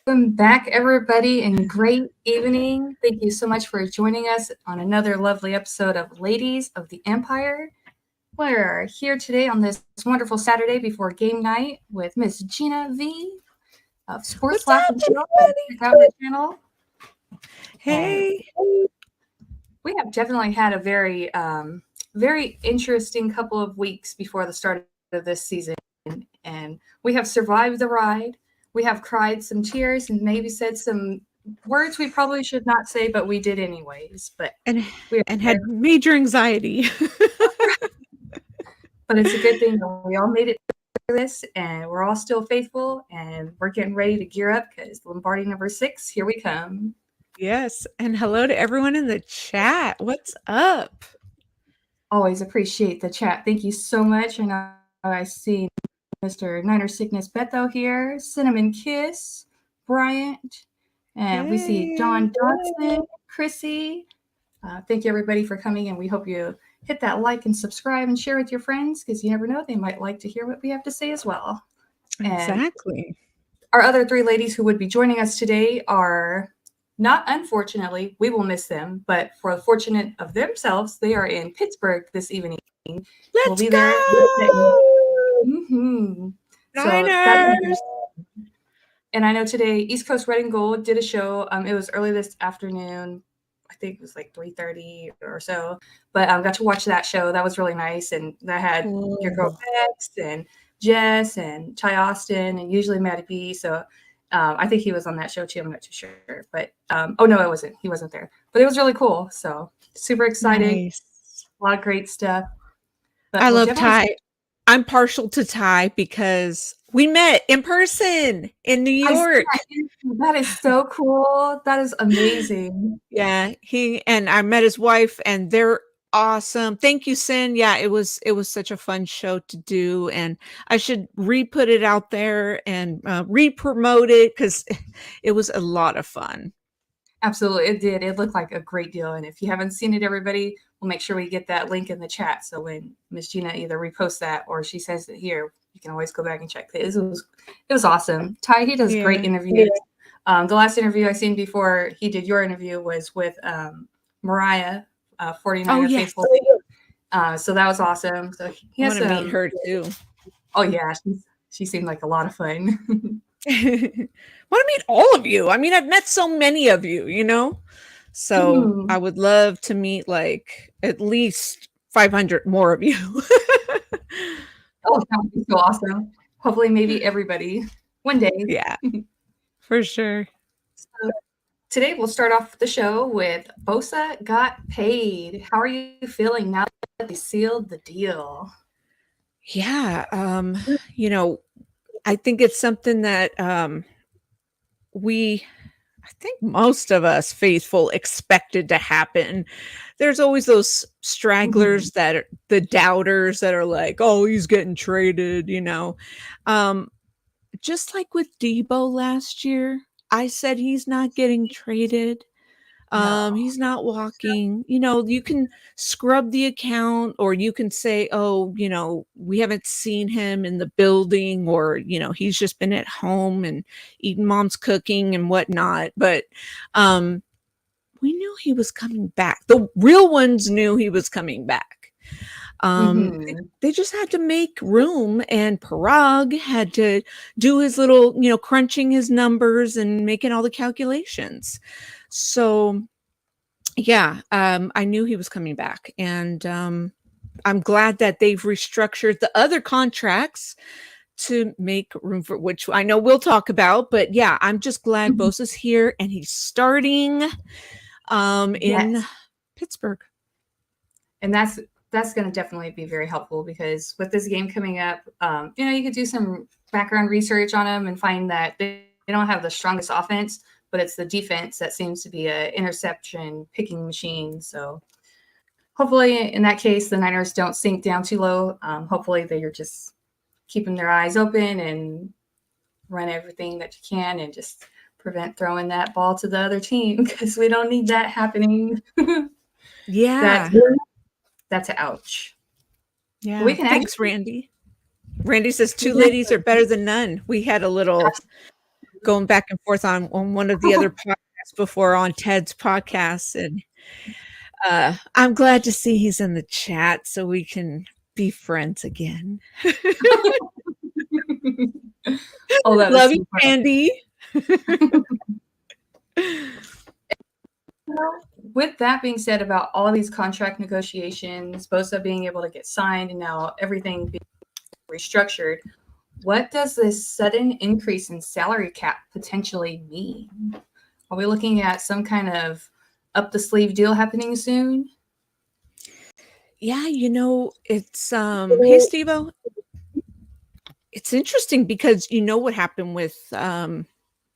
Welcome back, everybody, and great evening. Thank you so much for joining us on another lovely episode of Ladies of the Empire. We're here today on this wonderful Saturday before game night with Miss Gina V of Sports Laugh and Chill. Check out the channel. Hey. And we have definitely had a very, very interesting couple of weeks before the start of this season, and we have survived the ride. We have cried some tears and maybe said some words we probably should not say, but we did anyways. And had major anxiety. But it's a good thing that we all made it through this, and we're all still faithful, and we're getting ready to gear up because Lombardi number 6, here we come. Yes, and hello to everyone in the chat. What's up? Always appreciate the chat. Thank you so much. And I see Mr. Niner Sickness Betho here, Cinnamon Kiss, Bryant, and we see Don Johnson, Chrissy. Thank you, everybody, for coming, and we hope you hit that like and subscribe and share with your friends, because you never know, they might like to hear what we have to say as well. Exactly. And our other 3 ladies who would be joining us today are not, unfortunately, we will miss them, but for the fortunate of themselves, they are in Pittsburgh this evening. Let's we'll be go! There. Mm-hmm. Niners! And I know today East Coast Red and Gold did a show. It was early this afternoon. I think it was like 3:30 or so. But I got to watch that show. That was really nice. And that had your girl Bex and Jess and Ty Austin and usually Maddie B. So I think he was on that show too. I'm not too sure. But oh no, it wasn't. He wasn't there. But it was really cool. So super exciting. Nice. A lot of great stuff. But I love Ty. I'm partial to Ty because we met in person in New York. That is so cool. That is amazing. Yeah, I met his wife, and they're awesome. Thank you, Sin. Yeah, it was such a fun show to do, and I should re-put it out there and re-promote it because it was a lot of fun. Absolutely, it did. It looked like a great deal, and if you haven't seen it, everybody, we'll make sure we get that link in the chat. So when Miss Gina either reposts that or she says it here, you can always go back and check. It was awesome. Ty, he does great interviews. The last interview I seen before he did your interview was with Mariah, 49er Faithful. So that was awesome. So he has to meet her too. Oh yeah, she seemed like a lot of fun. Want to meet all of you. I mean, I've met so many of you, you know? So I would love to meet like at least 500 more of you. Oh, that would be so awesome. Hopefully maybe everybody one day. Yeah, for sure. So today we'll start off the show with Bosa got paid. How are you feeling now that they sealed the deal? Yeah, you know, I think it's something that I think most of us faithful expected to happen. There's always those stragglers that are the doubters that are like, oh, he's getting traded, you know. Just like with Debo last year, I said he's not getting traded. No. He's not walking. You know, you can scrub the account, or you can say, oh, you know, we haven't seen him in the building, or, you know, he's just been at home and eating mom's cooking and whatnot. But we knew he was coming back. The real ones knew he was coming back. They just had to make room, and Parag had to do his little, you know, crunching his numbers and making all the calculations. So yeah, I knew he was coming back, and I'm glad that they've restructured the other contracts to make room for, which I know we'll talk about. But yeah, I'm just glad Bosa's here and he's starting in Pittsburgh. and that's going to definitely be very helpful because with this game coming up, you could do some background research on them and find that they don't have the strongest offense, but it's the defense that seems to be a interception picking machine. So hopefully in that case, the Niners don't sink down too low. Hopefully they're just keeping their eyes open and run everything that you can and just prevent throwing that ball to the other team because we don't need that happening. Yeah. That's an ouch. Yeah. We can Thanks, Randy. Randy says 2 ladies are better than none. We had a little going back and forth on one of the other podcasts before on Ted's podcast. And I'm glad to see he's in the chat so we can be friends again. Love you, Randy. With that being said, about all of these contract negotiations, Bosa being able to get signed and now everything being restructured, what does this sudden increase in salary cap potentially mean? Are we looking at some kind of up the sleeve deal happening soon? Yeah, it's hey Steve-O. It's interesting because what happened with I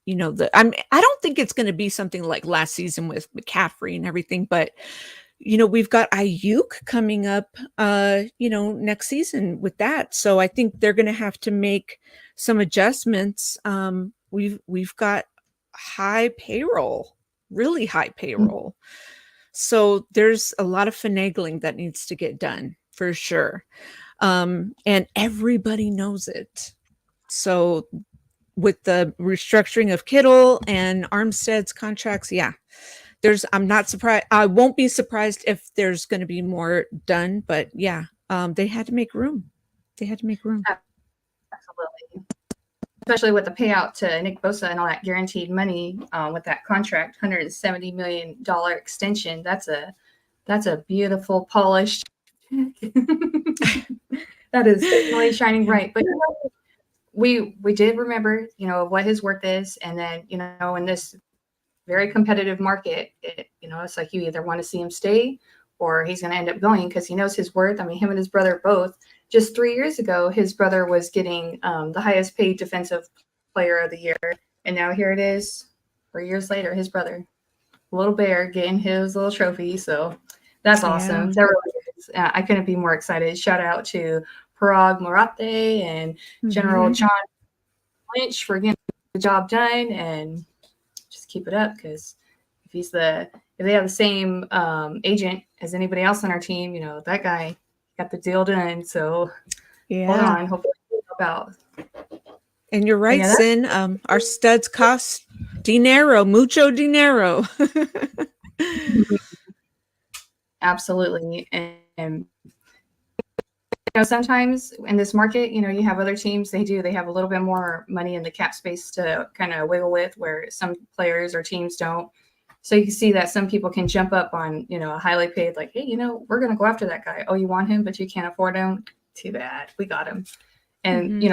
don't think it's going to be something like last season with McCaffrey and everything, but we've got Ayuk coming up next season with that. So I think they're going to have to make some adjustments. We've got high payroll, really high payroll. So there's a lot of finagling that needs to get done for sure. And everybody knows it. So with the restructuring of Kittle and Armstead's contracts, I'm not surprised. I won't be surprised if there's going to be more done, but they had to make room. Absolutely. Especially with the payout to Nick Bosa and all that guaranteed money with that contract, $170 million extension. That's a beautiful, polished. That is really shining bright. But we did remember, what his worth is, and then in this very competitive market, it's like you either want to see him stay or he's going to end up going because he knows his worth. I mean, him and his brother both. Just 3 years ago, his brother was getting the highest paid defensive player of the year, and now here it is, 4 years later, his brother, little bear, getting his little trophy. So that's awesome. Yeah. That really is. I couldn't be more excited. Shout out to Parag Morate and General John Lynch for getting the job done, and just keep it up because if they have the same agent as anybody else on our team, that guy got the deal done. So hold on, hopefully it'll help out. And you're right, Sin. Our studs cost dinero, mucho dinero. Absolutely. And sometimes in this market, you have other teams, they have a little bit more money in the cap space to kind of wiggle with, where some players or teams don't. So you can see that some people can jump up on, a highly paid, like, hey, we're going to go after that guy. Oh, you want him, but you can't afford him? Too bad. We got him. And,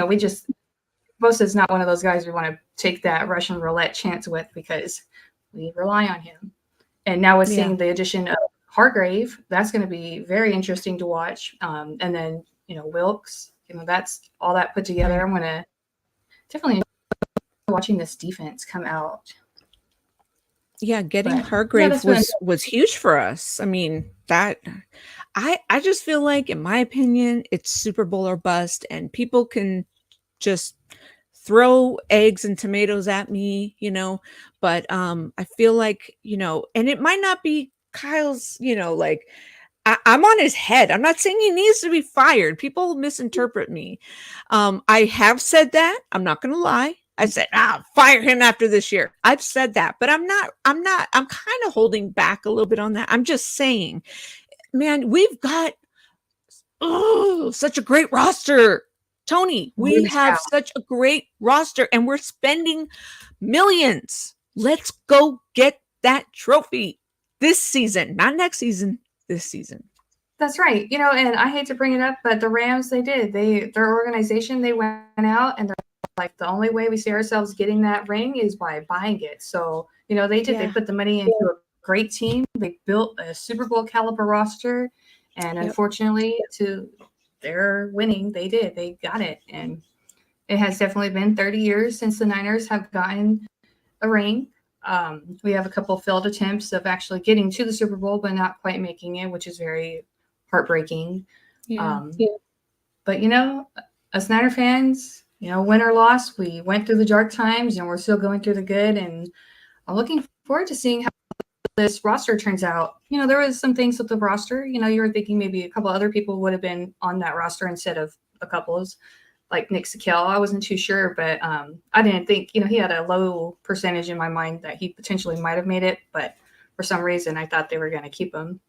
Bosa's not one of those guys we want to take that Russian roulette chance with because we rely on him. And now with seeing the addition of Hargrave, that's going to be very interesting to watch. And then, Wilkes, that's all that put together. I'm going to definitely enjoy watching this defense come out. Yeah, getting Hargrave was huge for us. I mean, that I just feel like, in my opinion, it's Super Bowl or bust, and people can just throw eggs and tomatoes at me, but I feel like, and it might not be Kyle's, like I'm on his head. I'm not saying he needs to be fired. People misinterpret me. I have said that. I'm not going to lie. I said, fire him after this year. I've said that, but I'm kind of holding back a little bit on that. I'm just saying, man, we've got such a great roster. Tony, we have such a great roster and we're spending millions. Let's go get that trophy this season, not next season, this season. That's right. And I hate to bring it up, but the Rams, their organization, they went out and they're like, the only way we see ourselves getting that ring is by buying it. So, they put the money into a great team. They built a Super Bowl caliber roster. And Yep. unfortunately, to their winning, they did. They got it. And it has definitely been 30 years since the Niners have gotten a ring. We have a couple failed attempts of actually getting to the Super Bowl, but not quite making it, which is very heartbreaking. Yeah. Um, but, us Niner fans, win or loss, we went through the dark times and we're still going through the good. And I'm looking forward to seeing how this roster turns out. There was some things with the roster. You were thinking maybe a couple other people would have been on that roster instead of a couples like Nick Sakel. I wasn't too sure, but I didn't think, he had a low percentage in my mind that he potentially might have made it. But for some reason, I thought they were going to keep him.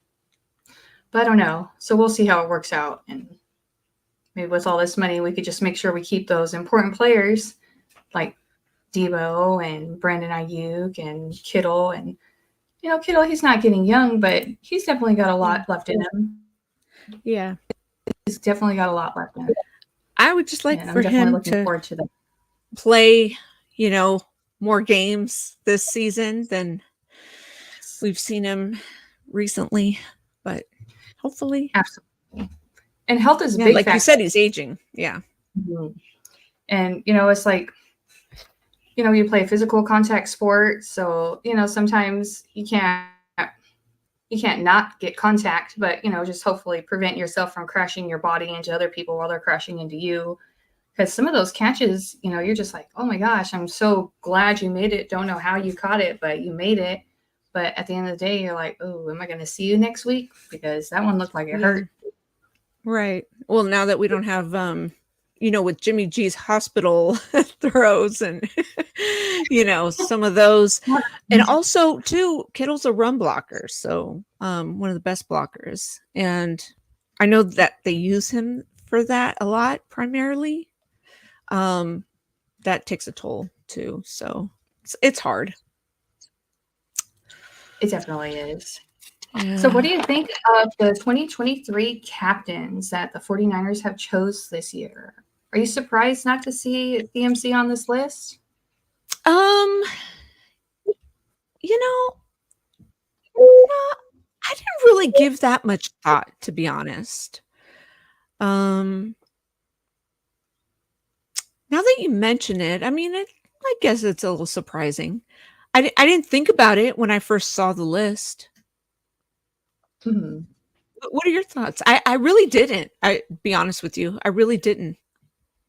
But I don't know. So we'll see how it works out. And maybe with all this money, we could just make sure we keep those important players like Debo and Brandon Ayuk and Kittle. And, Kittle, he's not getting young, but he's definitely got a lot left in him. Yeah. He's definitely got a lot left in him. I would just like And for I'm definitely him looking to forward to that. play, more games this season than we've seen him recently, but hopefully. Absolutely. And health is a Yeah, big like factor. you said, he's aging. Yeah. Mhm. And, it's like, you play a physical contact sport. So, sometimes you can't not get contact, but, just hopefully prevent yourself from crashing your body into other people while they're crashing into you. Because some of those catches, you're just like, oh my gosh, I'm so glad you made it. Don't know how you caught it, but you made it. But at the end of the day, you're like, oh, am I going to see you next week? Because that one looked like it hurt. Right. Well, now that we don't have, with Jimmy G's hospital throws and, some of those. And also, too, Kittle's a run blocker. So one of the best blockers. And I know that they use him for that a lot, primarily. That takes a toll, too. So it's hard. It definitely is. Yeah. So what do you think of the 2023 captains that the 49ers have chose this year? Are you surprised not to see CMC on this list? I didn't really give that much thought, to be honest. Now that you mention it, I mean, I guess it's a little surprising. I didn't think about it when I first saw the list. Mm-hmm. What are your thoughts? I really didn't. I be honest with you, I really didn't.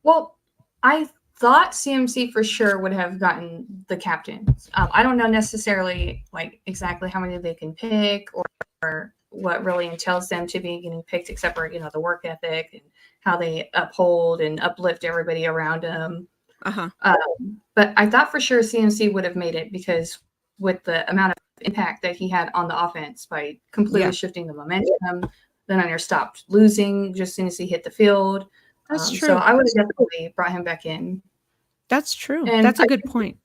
Well, I thought CMC for sure would have gotten the captains. I don't know necessarily like exactly how many they can pick or what really entails them to be getting picked, except for the work ethic and how they uphold and uplift everybody around them. But I thought for sure CMC would have made it because with the amount of impact that he had on the offense by completely shifting the momentum, the Niners stopped losing just as soon as he hit the field. That's true. So I would have definitely brought him back in. That's true. And that's a good point.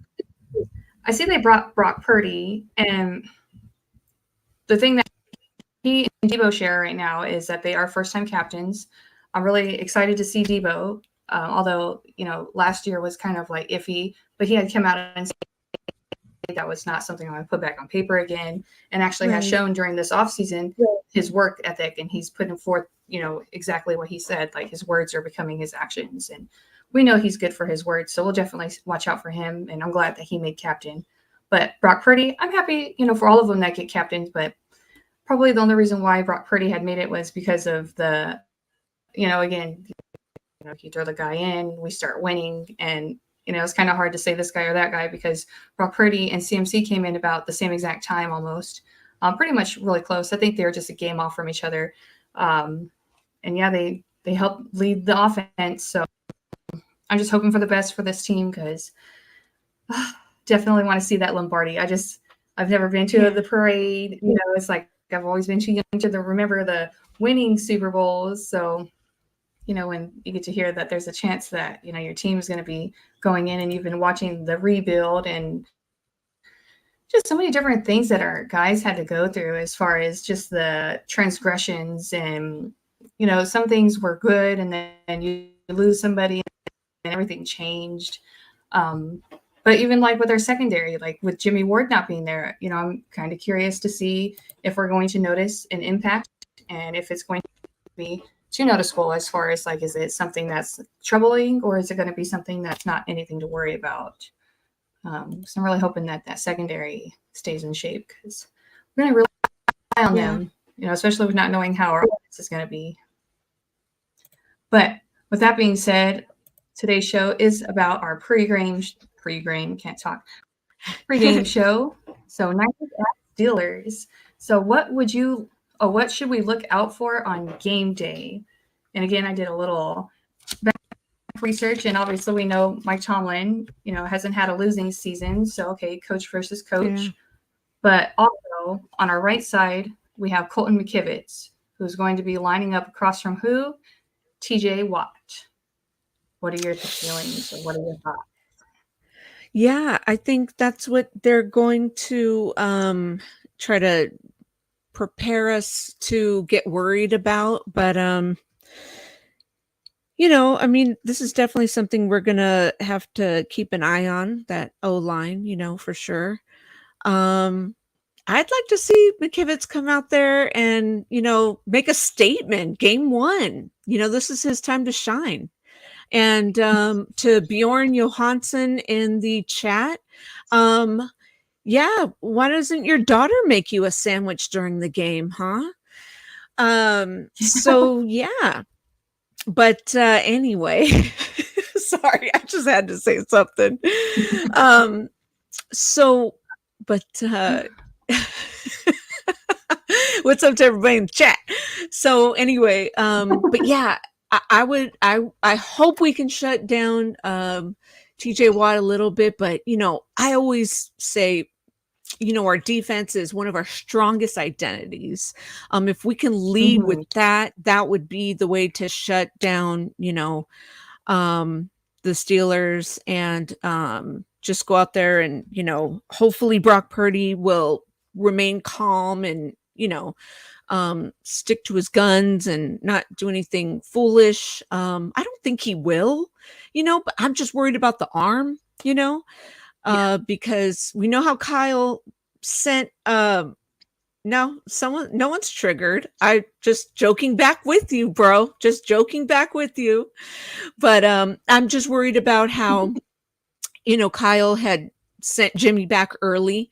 I see they brought Brock Purdy, and the thing that he and Debo share right now is that they are first-time captains. I'm really excited to see Debo, although, last year was kind of like iffy, but he had come out and said that was not something I'm going to put back on paper again, and actually has shown during this offseason his work ethic, and he's putting forth, exactly what he said, like his words are becoming his actions, and we know he's good for his words, so we'll definitely watch out for him, and I'm glad that he made captain. But Brock Purdy, I'm happy, for all of them that get captains, but probably the only reason why Brock Purdy had made it was because of the, again, you throw the guy in, we start winning, and it's kind of hard to say this guy or that guy because Brock Purdy and CMC came in about the same exact time almost, pretty much really close. I think they were just a game off from each other, and yeah, they helped lead the offense. So I'm just hoping for the best for this team because definitely want to see that Lombardi. I've never been to the parade. It's like I've always been too young to remember the winning Super Bowls. So, when you get to hear that there's a chance that, your team is going to be going in and you've been watching the rebuild and just so many different things that our guys had to go through as far as just the transgressions and, some things were good and then you lose somebody and everything changed. But even like with our secondary, like with Jimmy Ward not being there, I'm kind of curious to see if we're going to notice an impact and if it's going to be too noticeable as far as like, is it something that's troubling or is it going to be something that's not anything to worry about? So I'm really hoping that that secondary stays in shape because we're going to rely on them, especially with not knowing how our offense is going to be. But with that being said, today's show is about our pregame show. So Niners at Steelers. So what should we look out for on game day? And again, I did a little research, and obviously we know Mike Tomlin, hasn't had a losing season. So okay, coach versus coach. Yeah. But also on our right side, we have Colton McKivitz, who's going to be lining up across from who? TJ Watt. What are your feelings or what are your thoughts? Yeah, I think that's what they're going to try to prepare us to get worried about. But, I mean, this is definitely something we're going to have to keep an eye on, that O-line, for sure. I'd like to see McKivitz come out there and, make a statement. Game 1, this is his time to shine. And to Bjorn Johansson in the chat, yeah, why doesn't your daughter make you a sandwich during the game, huh? So yeah, but anyway, sorry, I just had to say something. But what's up to everybody in the chat? So anyway, but yeah, I hope we can shut down TJ Watt a little bit, but I always say, our defense is one of our strongest identities. If we can lead with that would be the way to shut down, the Steelers, and just go out there and, hopefully Brock Purdy will remain calm and, stick to his guns and not do anything foolish. I don't think he will, but I'm just worried about the arm, because we know how Kyle sent, no one's triggered. I just joking back with you, bro. Just joking back with you. But I'm just worried about how, Kyle had sent Jimmy back early,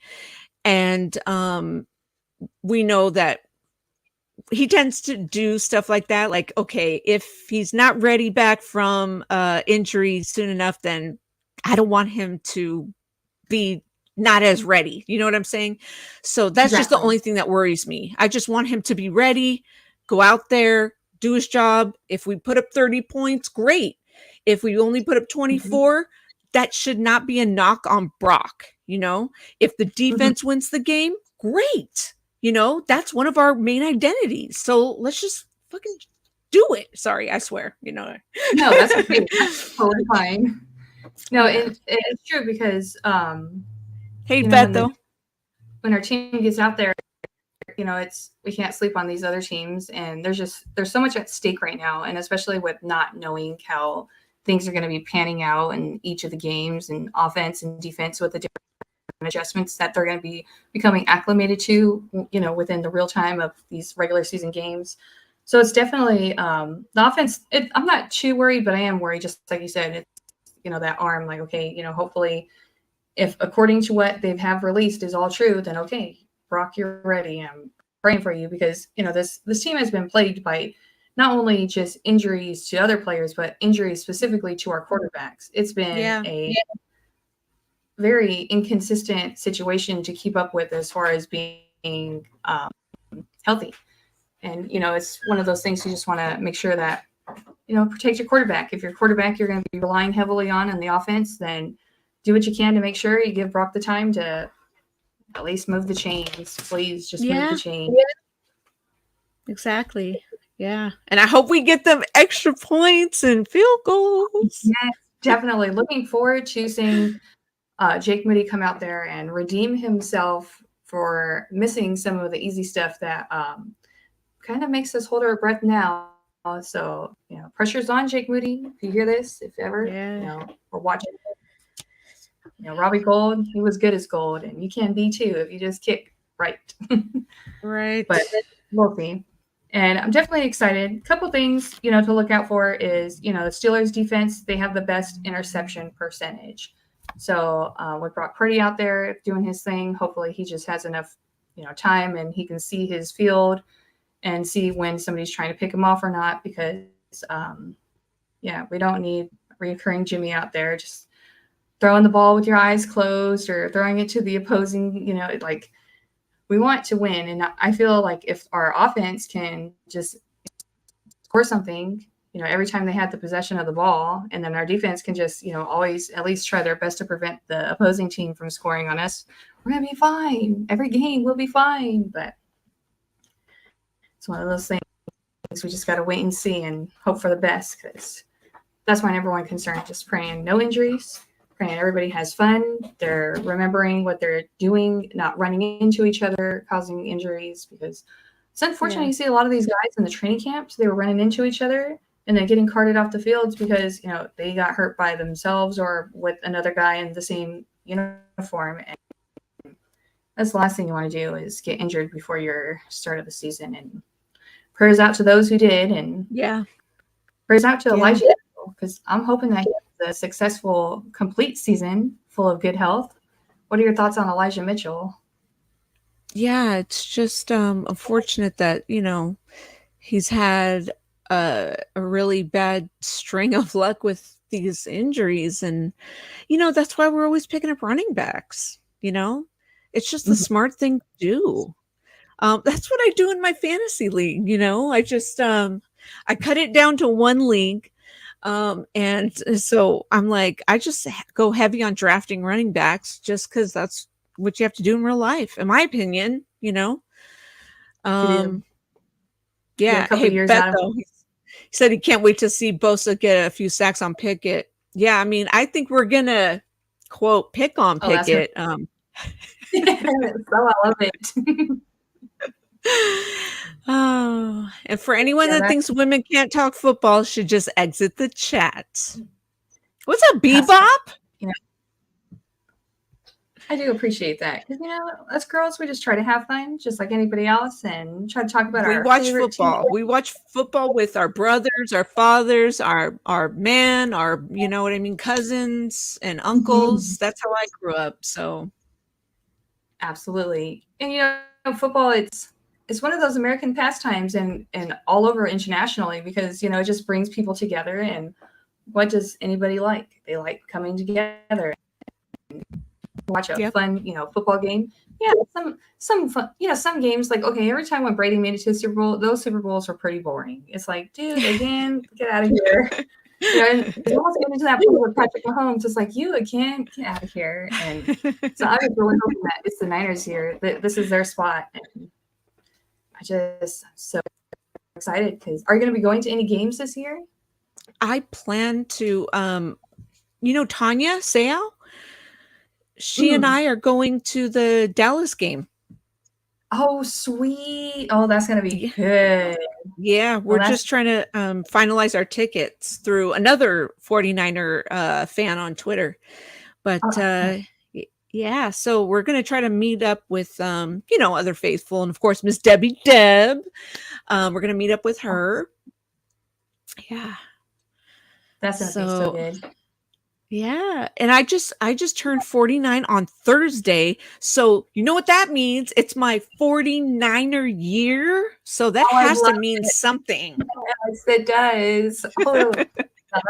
and we know that he tends to do stuff like that. Like, okay, if he's not ready back from injury soon enough, then I don't want him to be not as ready. You know what I'm saying? So that's just the only thing that worries me. I just want him to be ready, go out there, do his job. If we put up 30 points, great. If we only put up 24, that should not be a knock on Brock. If the defense wins the game, great. That's one of our main identities. So let's just fucking do it. Sorry, I swear. No, that's okay. That's totally fine. No, it's true because hey, Beto. When our team gets out there, we can't sleep on these other teams, and there's so much at stake right now, and especially with not knowing how things are going to be panning out in each of the games, and offense and defense with the different adjustments that they're going to be becoming acclimated to, within the real time of these regular season games. So it's definitely the offense. I'm not too worried, but I am worried, just like you said. It's, that arm, like, okay, hopefully if according to what they have released is all true, then okay, Brock, you're ready. I'm praying for you because, this team has been plagued by not only just injuries to other players, but injuries specifically to our quarterbacks. It's been a very inconsistent situation to keep up with as far as being healthy. And, it's one of those things you just want to make sure that, protect your quarterback. If your quarterback you're going to be relying heavily on in the offense, then do what you can to make sure you give Brock the time to at least move the chains. Please just move the chains. Yeah. Exactly. Yeah. And I hope we get them extra points and field goals. Yes, definitely. Looking forward to seeing Jake Moody come out there and redeem himself for missing some of the easy stuff that kind of makes us hold our breath now. So, pressure's on Jake Moody. If you hear this, if ever, we're watching. Robbie Gould, he was good as gold, and you can be too if you just kick right. Right. But we'll see. And I'm definitely excited. A couple things, to look out for is, the Steelers defense, they have the best interception percentage. So with Brock Purdy out there doing his thing, hopefully he just has enough, time and he can see his field and see when somebody's trying to pick him off or not. Because, we don't need recurring Jimmy out there just throwing the ball with your eyes closed or throwing it to the opposing, like we want to win. And I feel like if our offense can just score something, every time they had the possession of the ball, and then our defense can just, always at least try their best to prevent the opposing team from scoring on us, we're going to be fine. Every game will be fine. But it's one of those things we just got to wait and see and hope for the best, because that's my number one concern. Just praying no injuries, praying everybody has fun. They're remembering what they're doing, not running into each other, causing injuries, because it's unfortunate. You see a lot of these guys in the training camps, they were running into each other and then getting carted off the fields because, they got hurt by themselves or with another guy in the same uniform. And that's the last thing you want to do is get injured before your start of the season. And prayers out to those who did. And prayers out to Elijah, because I'm hoping that he has a successful, complete season full of good health. What are your thoughts on Elijah Mitchell? Yeah, it's just unfortunate that, he's had a really bad string of luck with these injuries. And, that's why we're always picking up running backs, It's just the smart thing to do. That's what I do in my fantasy league, I just I cut it down to one league. And so I'm like, I just go heavy on drafting running backs just because that's what you have to do in real life, in my opinion, Yeah. A couple Hey, years out of Beto, he said he can't wait to see Bosa get a few sacks on Pickett. Yeah, I mean, I think we're gonna quote pick on Pickett. So I love it. Oh, and for anyone that thinks women can't talk football, should just exit the chat. What's up, Bebop? I do appreciate that, because us girls, we just try to have fun, just like anybody else, and try to talk about our favorite football. We watch football with our brothers, our fathers, our men, our cousins and uncles. That's how I grew up. So, absolutely, and football, it's one of those American pastimes, and all over internationally, because it just brings people together. And what does anybody like? They like coming together. Watch a fun, football game. Yeah, some fun, some games, like, okay, every time when Brady made it to the Super Bowl, those Super Bowls were pretty boring. It's like, dude, again, get out of here. And it's almost getting into that point with Patrick Mahomes. It's like, you again, get out of here. And so I was really hoping that it's the Niners here. That this is their spot. And I'm so excited, because are you going to be going to any games this year? I plan to, Tanya Sayal? She and I are going to the Dallas game. Oh, sweet. Oh, that's going to be good. Yeah, we're just trying to finalize our tickets through another 49er fan on Twitter. But yeah, so we're going to try to meet up with, other faithful. And of course, Miss Debbie Deb. We're going to meet up with her. Yeah. That's going to be so good. Yeah, and I just turned 49 on Thursday, so you know what that means? It's my 49er year, so that has to mean something. Yes, it does. Oh,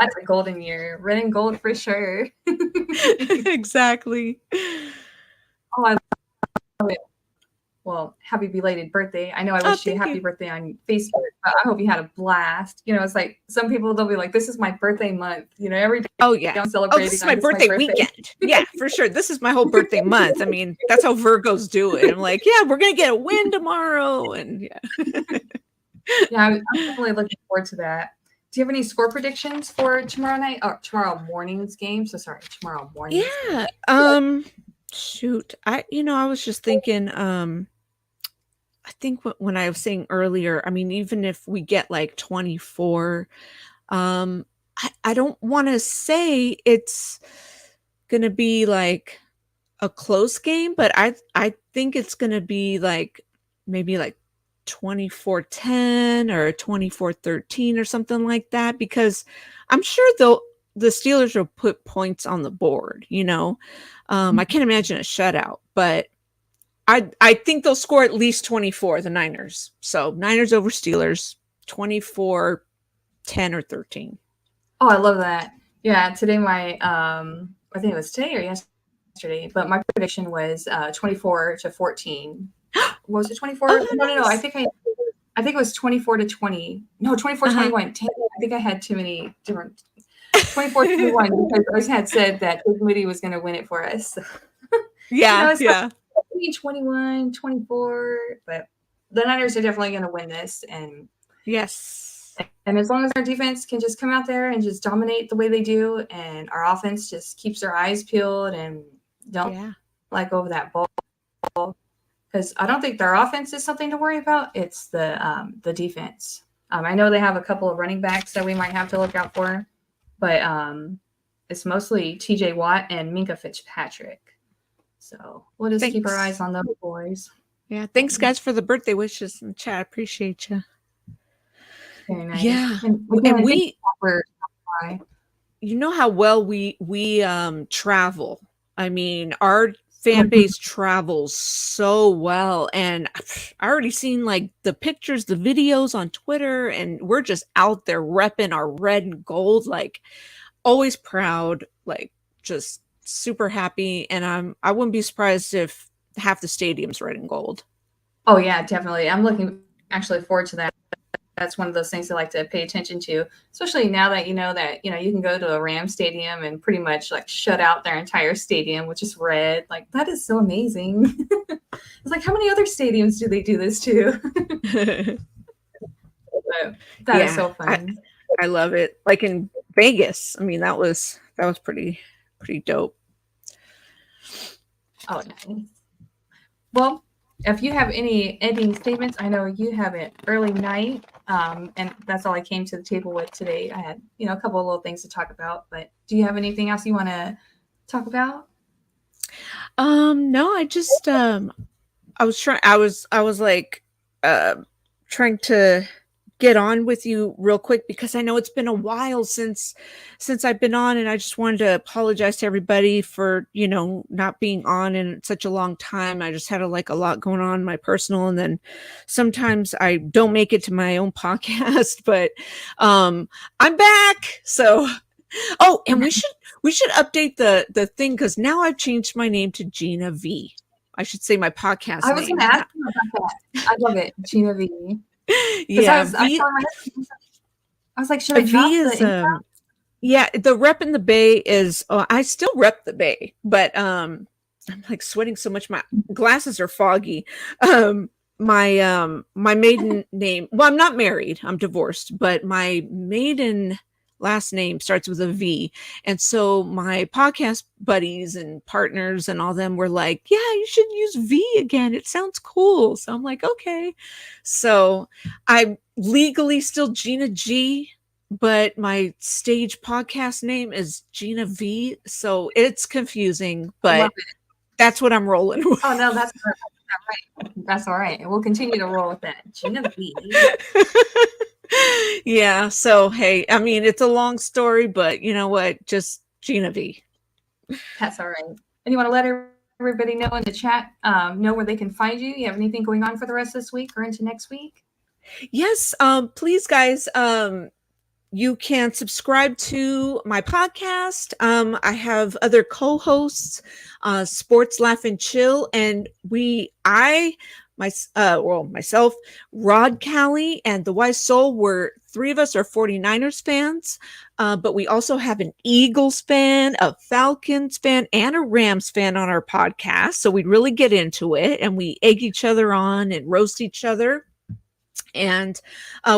that's a golden year. Red and gold for sure. Exactly. Oh, I love it. Well, happy belated birthday. I know I wish you a happy birthday on Facebook, but I hope you had a blast. It's like some people, they'll be like, this is my birthday month. Every day I'm celebrating. Oh, this is my birthday weekend. Yeah, for sure. This is my whole birthday month. I mean, that's how Virgos do it. I'm like, yeah, we're going to get a win tomorrow. And yeah, I'm definitely looking forward to that. Do you have any score predictions for tomorrow night or tomorrow morning's game? So sorry, tomorrow morning. Yeah. Shoot. I was just thinking, I think when I was saying earlier, I mean, even if we get like 24, I don't want to say it's going to be like a close game, but I think it's going to be like maybe like 24-10 or 24-13 or something like that, because I'm sure the Steelers will put points on the board, you know. I can't imagine a shutout, but I think they'll score at least 24, the Niners. So Niners over Steelers, 24-10 or 13. Oh, I love that. Yeah, today I think it was today or yesterday, but my prediction was 24-14. Was it 24? Oh, No. nice. I think it was 24-20. No, 24 Uh-huh. 21. I think I had too many different 24-21 because I had said that Big Moody was going to win it for us. Yeah, It's yeah. 21, 24, but the Niners are definitely going to win this. Yes. And as long as our defense can just come out there and just dominate the way they do, and our offense just keeps their eyes peeled and don't let go of that ball, because I don't think their offense is something to worry about. It's the defense. I know they have a couple of running backs that we might have to look out for, but it's mostly T.J. Watt and Minka Fitzpatrick. So we'll just keep our eyes on those boys. Yeah, thanks guys for the birthday wishes in the chat. I appreciate you. Very nice. Yeah, and we you know how well we travel. I mean, our fan base travels so well, and I already seen like the pictures, the videos on Twitter, and we're just out there repping our red and gold, like always proud, like just super happy. And I wouldn't be surprised if half the stadium's red and gold. Oh yeah, definitely. I'm looking actually forward to that. That's one of those things I like to pay attention to, especially now that you can go to a Ram stadium and pretty much like shut out their entire stadium, which is red. Like that is so amazing. It's like, how many other stadiums do they do this to? That is so fun. I love it. Like in Vegas, I mean, that was pretty dope. Oh, nice. Well, if you have any ending statements, I know you have an early night, and that's all I came to the table with today. I had, a couple of little things to talk about, but do you have anything else you want to talk about? No, I just, I was like, trying to get on with you real quick because I know it's been a while since I've been on, and I just wanted to apologize to everybody for not being on in such a long time. I just had a lot going on in my personal, and then sometimes I don't make it to my own podcast, but I'm back. So and we should update the thing, because now I've changed my name to Gina V. I should say my podcast name. I was going to ask you about that. I love it, Gina V. Yeah, I was like, should I drop the yeah, the rep in the Bay is I still rep the Bay, but I'm like sweating so much, my glasses are foggy. My maiden name, well, I'm not married, I'm divorced, but my maiden last name starts with a V. And so my podcast buddies and partners and all them were like, yeah, you should use V again. It sounds cool. So I'm like, okay. So I'm legally still Gina G, but my stage podcast name is Gina V. So it's confusing, but that's what I'm rolling with. Oh, no, that's right. That's all right. We'll continue to roll with that. Gina V. Yeah, so hey, I mean, it's a long story, but you know what? Just Gina V. That's all right. And you want to let everybody know in the chat, know where they can find you? You have anything going on for the rest of this week or into next week? Yes, please, guys. You can subscribe to my podcast. I have other co-hosts, Sports Laugh and Chill, and myself, Rod Callie, and the Wise Soul, three of us are 49ers fans, but we also have an Eagles fan, a Falcons fan, and a Rams fan on our podcast. So we really get into it, and we egg each other on and roast each other. And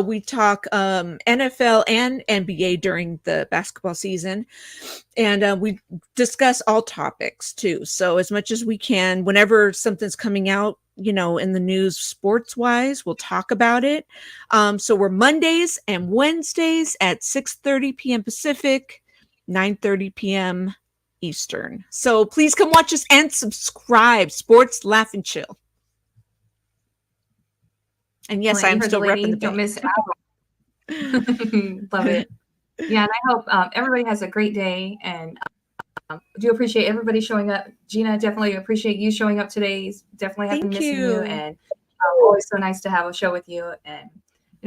we talk NFL and NBA during the basketball season. And we discuss all topics too. So as much as we can, whenever something's coming out, in the news sports wise, we'll talk about it. So we're Mondays and Wednesdays at 6:30 p.m. Pacific, 9:30 p.m. Eastern. So please come watch us and subscribe. Sports, Laugh, and Chill. And yes, You I'm heard the still repping lady. the Don't Bay. miss out. Love it. Yeah, and I hope everybody has a great day, and do appreciate everybody showing up. Gina, definitely appreciate you showing up today. Definitely have been Thank missing you, you. and always so nice to have a show with you. And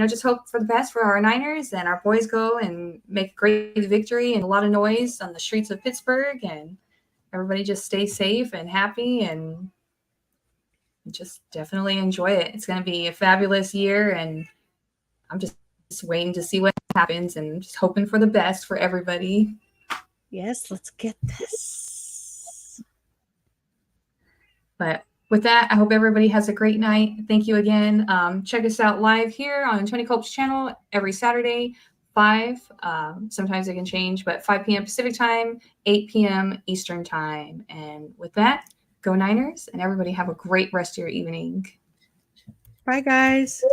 just hope for the best for our Niners, and our boys go and make a great victory and a lot of noise on the streets of Pittsburgh, and everybody just stay safe and happy and just definitely enjoy it. It's going to be a fabulous year, and I'm just waiting to see what happens and just hoping for the best for everybody. Yes, let's get this. But with that, I hope everybody has a great night. Thank you again. Check us out live here on Toni Culp's channel every Saturday, 5. Sometimes it can change, but 5 p.m. Pacific time, 8 p.m. Eastern time. And with that, go Niners, and everybody have a great rest of your evening. Bye, guys.